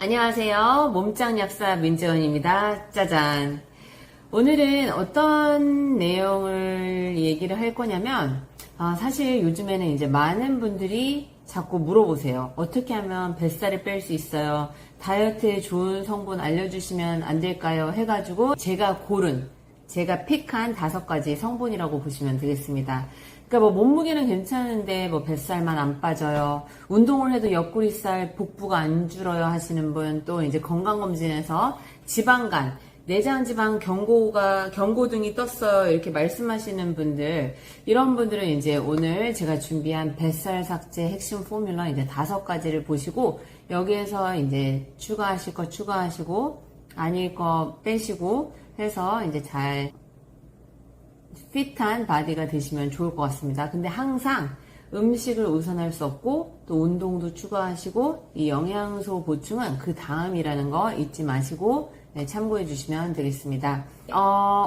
안녕하세요. 몸짱 약사 민재원입니다. 짜잔. 오늘은 어떤 내용을 얘기를 할 거냐면, 사실 요즘에는 이제 많은 분들이 자꾸 물어보세요. 어떻게 하면 뱃살을 뺄 수 있어요? 다이어트에 좋은 성분 알려주시면 안 될까요? 해가지고 제가 픽한 5가지 성분이라고 보시면 되겠습니다. 그러니까 뭐 몸무게는 괜찮은데 뭐 뱃살만 안 빠져요. 운동을 해도 옆구리살, 복부가 안 줄어요 하시는 분, 또 이제 건강검진에서 지방간, 내장지방 경고등이 떴어요 이렇게 말씀하시는 분들, 이런 분들은 이제 오늘 제가 준비한 뱃살 삭제 핵심 포뮬러 이제 5가지를 보시고, 여기에서 이제 추가하실 거 추가하시고 아닐 거 빼시고 해서 이제 잘 핏한 바디가 되시면 좋을 것 같습니다. 근데 항상 음식을 우선할 수 없고 또 운동도 추가하시고 이 영양소 보충은 그 다음이라는 거 잊지 마시고 참고해 주시면 되겠습니다.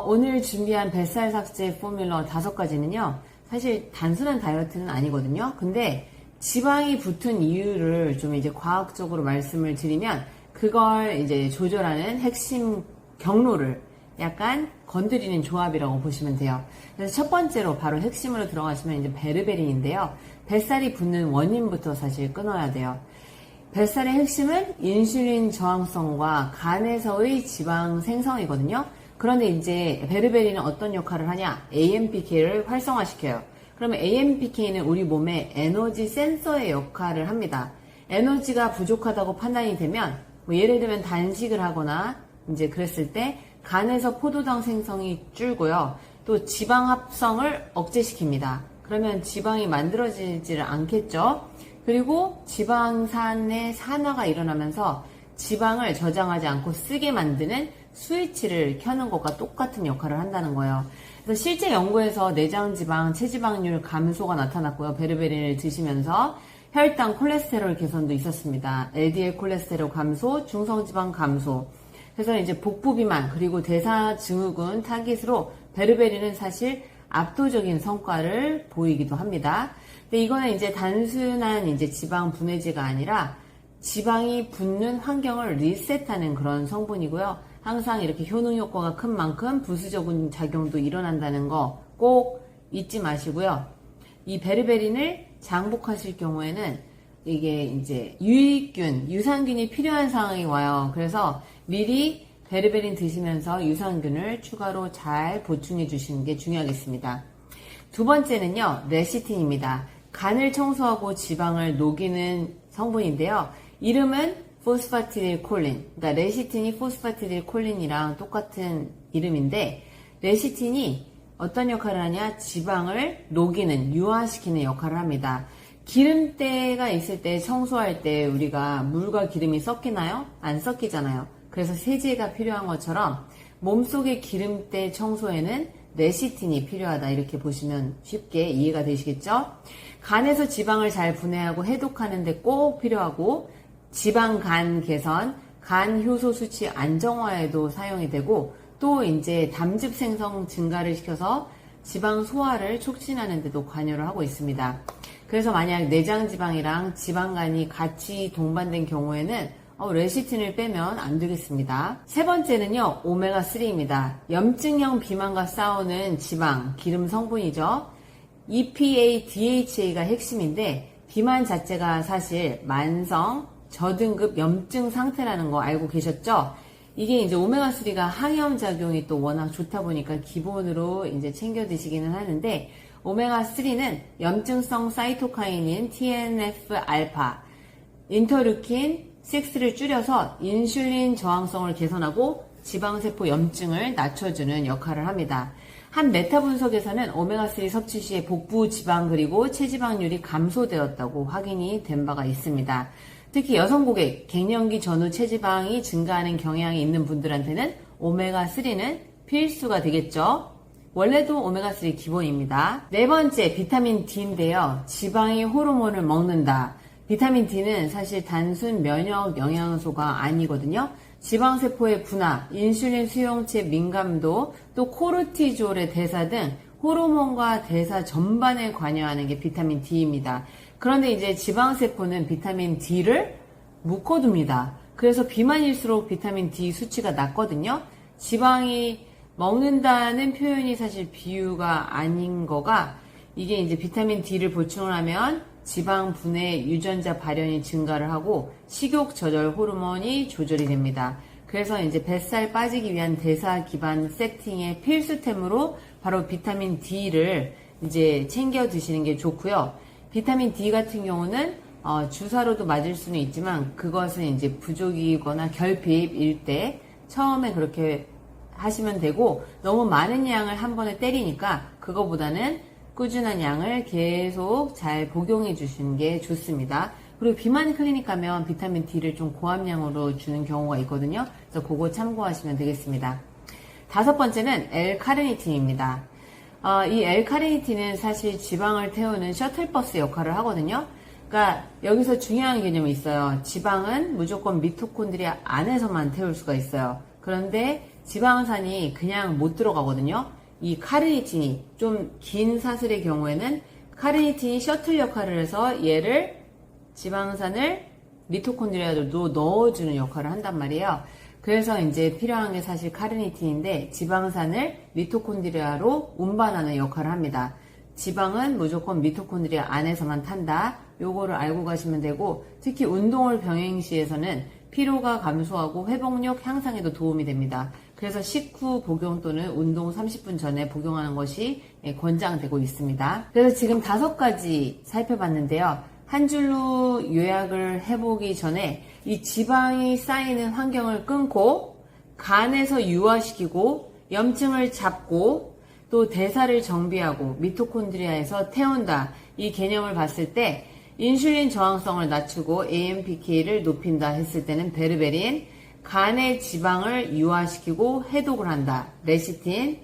오늘 준비한 뱃살 삭제 포뮬러 5가지는요 사실 단순한 다이어트는 아니거든요. 근데 지방이 붙은 이유를 좀 이제 과학적으로 말씀을 드리면, 그걸 이제 조절하는 핵심 경로를 약간 건드리는 조합이라고 보시면 돼요. 그래서 첫 번째로 바로 핵심으로 들어가시면 이제 베르베린인데요. 뱃살이 붙는 원인부터 사실 끊어야 돼요. 뱃살의 핵심은 인슐린 저항성과 간에서의 지방 생성이거든요. 그런데 이제 베르베린은 어떤 역할을 하냐? AMPK를 활성화시켜요. 그러면 AMPK는 우리 몸의 에너지 센서의 역할을 합니다. 에너지가 부족하다고 판단이 되면, 뭐 예를 들면 단식을 하거나 이제 그랬을 때 간에서 포도당 생성이 줄고요. 또 지방 합성을 억제시킵니다. 그러면 지방이 만들어지지를 않겠죠. 그리고 지방산의 산화가 일어나면서 지방을 저장하지 않고 쓰게 만드는 스위치를 켜는 것과 똑같은 역할을 한다는 거예요. 그래서 실제 연구에서 내장지방, 체지방률 감소가 나타났고요. 베르베린을 드시면서 혈당, 콜레스테롤 개선도 있었습니다. LDL 콜레스테롤 감소, 중성지방 감소. 그래서 이제 복부 비만 그리고 대사 증후군 타깃으로 베르베린은 사실 압도적인 성과를 보이기도 합니다. 근데 이거는 이제 단순한 이제 지방 분해제가 아니라 지방이 붙는 환경을 리셋하는 그런 성분이고요. 항상 이렇게 효능 효과가 큰 만큼 부수적인 작용도 일어난다는 거 꼭 잊지 마시고요. 이 베르베린을 장복하실 경우에는 이게 이제 유익균, 유산균이 필요한 상황이 와요. 그래서 미리 베르베린 드시면서 유산균을 추가로 잘 보충해 주시는 게 중요하겠습니다. 두 번째는요, 레시틴입니다. 간을 청소하고 지방을 녹이는 성분인데요. 이름은 포스파티딜콜린, 그러니까 레시틴이 포스파티딜콜린이랑 똑같은 이름인데, 레시틴이 어떤 역할을 하냐? 지방을 녹이는, 유화시키는 역할을 합니다. 기름때가 있을 때 청소할 때 우리가 물과 기름이 섞이나요? 안 섞이잖아요. 그래서 세제가 필요한 것처럼 몸속의 기름때 청소에는 레시틴이 필요하다, 이렇게 보시면 쉽게 이해가 되시겠죠? 간에서 지방을 잘 분해하고 해독하는 데 꼭 필요하고, 지방간 개선, 간 효소 수치 안정화에도 사용이 되고, 또 이제 담즙 생성 증가를 시켜서 지방 소화를 촉진하는 데도 관여를 하고 있습니다. 그래서 만약 내장지방이랑 지방간이 같이 동반된 경우에는 레시틴을 빼면 안 되겠습니다. 세 번째는요, 오메가3입니다. 염증형 비만과 싸우는 지방, 기름 성분이죠. EPA, DHA가 핵심인데, 비만 자체가 사실 만성, 저등급 염증 상태라는 거 알고 계셨죠? 이게 이제 오메가3가 항염 작용이 또 워낙 좋다 보니까 기본으로 이제 챙겨 드시기는 하는데, 오메가3는 염증성 사이토카인인 TNF-알파, 인터루킨 6를 줄여서 인슐린 저항성을 개선하고 지방세포 염증을 낮춰주는 역할을 합니다. 한 메타 분석에서는 오메가3 섭취 시에 복부 지방 그리고 체지방률이 감소되었다고 확인이 된 바가 있습니다. 특히 여성 고객, 갱년기 전후 체지방이 증가하는 경향이 있는 분들한테는 오메가3는 필수가 되겠죠. 원래도 오메가3 기본입니다. 네 번째, 비타민 D인데요. 지방이 호르몬을 먹는다. 비타민 D는 사실 단순 면역 영양소가 아니거든요. 지방세포의 분화, 인슐린 수용체 민감도, 또 코르티졸의 대사 등 호르몬과 대사 전반에 관여하는 게 비타민 D입니다. 그런데 이제 지방세포는 비타민 D를 묶어둡니다. 그래서 비만일수록 비타민 D 수치가 낮거든요. 지방이 먹는다는 표현이 사실 비유가 아닌 거가, 이게 이제 비타민 D를 보충을 하면 지방 분해 유전자 발현이 증가를 하고 식욕 조절 호르몬이 조절이 됩니다. 그래서 이제 뱃살 빠지기 위한 대사 기반 세팅의 필수템으로 바로 비타민 D를 이제 챙겨 드시는 게 좋고요. 비타민 D 같은 경우는 주사로도 맞을 수는 있지만 그것은 이제 부족이거나 결핍일 때 처음에 그렇게 하시면 되고, 너무 많은 양을 한 번에 때리니까 그거보다는 꾸준한 양을 계속 잘 복용해 주시는 게 좋습니다. 그리고 비만 클리닉 가면 비타민 D를 좀 고함량으로 주는 경우가 있거든요. 그래서 그거 참고하시면 되겠습니다. 5번째는 L-카르니틴입니다. 이 L-카르니틴은 사실 지방을 태우는 셔틀버스 역할을 하거든요. 그러니까 여기서 중요한 개념이 있어요. 지방은 무조건 미토콘드리아 안에서만 태울 수가 있어요. 그런데 지방산이 그냥 못 들어가거든요. 이 카르니틴이 좀 긴 사슬의 경우에는 카르니틴이 셔틀 역할을 해서 얘를 지방산을 미토콘드리아도 넣어주는 역할을 한단 말이에요. 그래서 이제 필요한 게 사실 카르니틴인데 지방산을 미토콘드리아로 운반하는 역할을 합니다. 지방은 무조건 미토콘드리아 안에서만 탄다. 요거를 알고 가시면 되고, 특히 운동을 병행시에서는 피로가 감소하고 회복력 향상에도 도움이 됩니다. 그래서 식후 복용 또는 운동 30분 전에 복용하는 것이 권장되고 있습니다. 그래서 지금 5가지 살펴봤는데요. 한 줄로 요약을 해보기 전에 이 지방이 쌓이는 환경을 끊고 간에서 유화시키고 염증을 잡고 또 대사를 정비하고 미토콘드리아에서 태운다. 이 개념을 봤을 때 인슐린 저항성을 낮추고 AMPK를 높인다 했을 때는 베르베린, 간의 지방을 유화시키고 해독을 한다. 레시틴,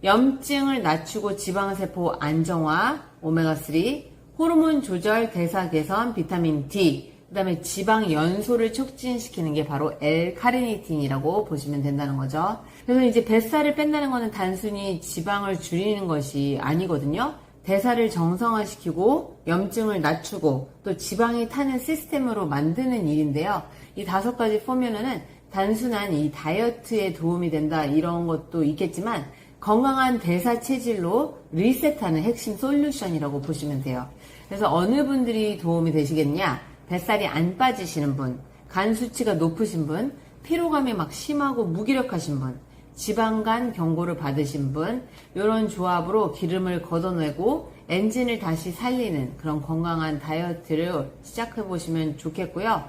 염증을 낮추고 지방세포 안정화, 오메가3, 호르몬 조절, 대사 개선, 비타민 D, 그 다음에 지방 연소를 촉진시키는 게 바로 L-카르니틴이라고 보시면 된다는 거죠. 그래서 이제 뱃살을 뺀다는 거는 단순히 지방을 줄이는 것이 아니거든요. 대사를 정상화시키고 염증을 낮추고 또 지방이 타는 시스템으로 만드는 일인데요. 이 5가지 포뮬러는 단순한 이 다이어트에 도움이 된다 이런 것도 있겠지만 건강한 대사 체질로 리셋하는 핵심 솔루션이라고 보시면 돼요. 그래서 어느 분들이 도움이 되시겠냐? 뱃살이 안 빠지시는 분, 간 수치가 높으신 분, 피로감이 막 심하고 무기력하신 분, 지방간 경고를 받으신 분, 이런 조합으로 기름을 걷어내고 엔진을 다시 살리는 그런 건강한 다이어트를 시작해 보시면 좋겠고요.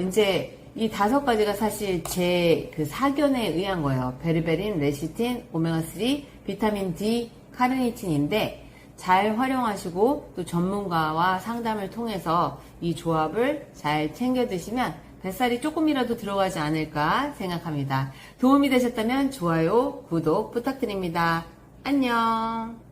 이제 이 5가지가 사실 제 그 사견에 의한 거예요. 베르베린, 레시틴, 오메가3, 비타민 D, 카르니틴인데 잘 활용하시고 또 전문가와 상담을 통해서 이 조합을 잘 챙겨 드시면 뱃살이 조금이라도 들어가지 않을까 생각합니다. 도움이 되셨다면 좋아요, 구독 부탁드립니다. 안녕.